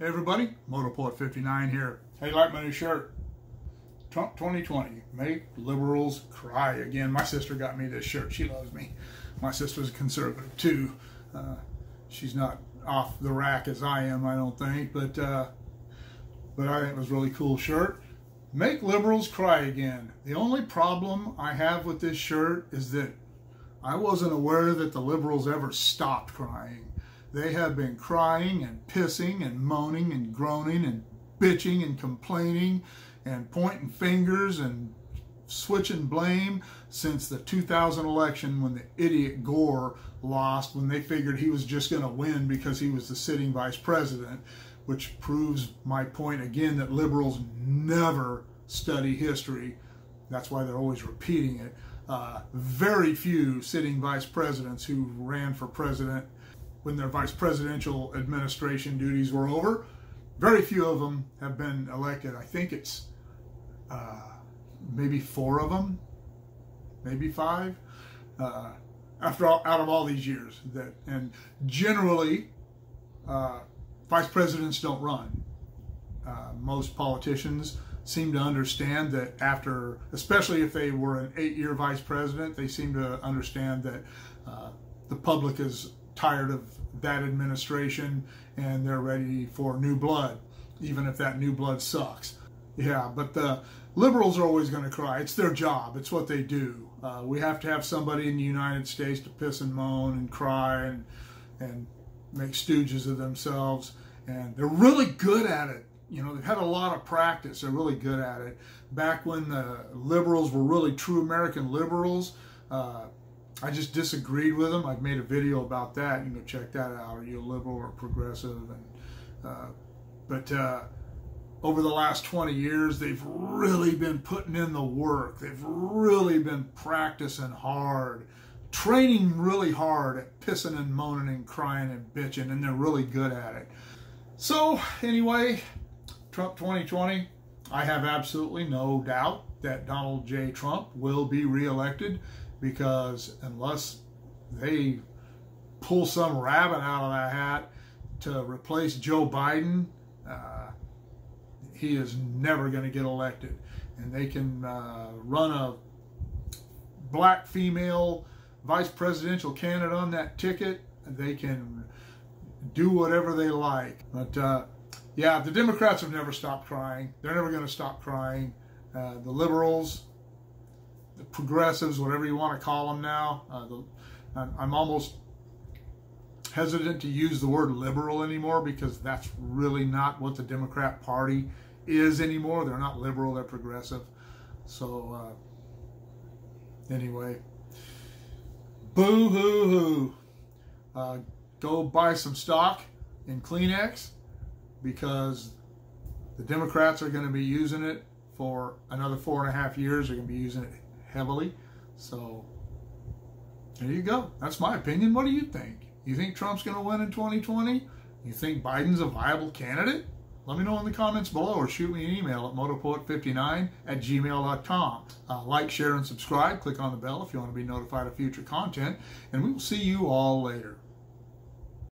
Hey everybody, Motorport59 here. Hey, like my new shirt. Trump 2020, make liberals cry again. My sister got me this shirt. She loves me. My sister's a conservative too. She's not off the rack as I am, I don't think, but I think it was a really cool shirt. Make liberals cry again. The only problem I have with this shirt is that I wasn't aware that the liberals ever stopped crying. They have been crying and pissing and moaning and groaning and bitching and complaining and pointing fingers and switching blame since the 2000 election when the idiot Gore lost, when they figured he was just going to win because he was the sitting vice president, which proves my point again that liberals never study history. That's why they're always repeating it. Very few sitting vice presidents who ran for president when their vice presidential administration duties were over, very few of them have been elected. I think it's maybe 4 of them, maybe 5, out of all these years. And generally, vice presidents don't run. Most politicians seem to understand that after, especially if they were an 8-year vice president, they seem to understand that the public is tired of that administration and they're ready for new blood, even if that new blood sucks. Yeah, but the liberals are always going to cry. It's their job. It's what they do. We have to have somebody in the United States to piss and moan and cry and make stooges of themselves. And they're really good at it. You know, they've had a lot of practice. They're really good at it. Back when the liberals were really true American liberals, I just disagreed with them. I've made a video about that. You can go check that out. Are you a liberal or progressive? But over the last 20 years, they've really been putting in the work. They've really been practicing hard, training really hard at pissing and moaning and crying and bitching, and they're really good at it. So anyway, Trump 2020, I have absolutely no doubt that Donald J. Trump will be reelected, because unless they pull some rabbit out of that hat to replace Joe Biden, he is never going to get elected. And they can run a black female vice presidential candidate on that ticket. They can do whatever they like. But yeah, the Democrats have never stopped crying. They're never going to stop crying. The liberals, the progressives, whatever you want to call them now. I'm almost hesitant to use the word liberal anymore, because that's really not what the Democrat Party is anymore. They're not liberal, they're progressive. So anyway, boo-hoo-hoo. Go buy some stock in Kleenex, because the Democrats are going to be using it for another 4.5 years. They're going to be using it heavily. So there you go. That's my opinion. What do you think? You think Trump's going to win in 2020? You think Biden's a viable candidate? Let me know in the comments below, or shoot me an email at motorport59@gmail.com. Like, share, and subscribe. Click on the bell if you want to be notified of future content. And we will see you all later.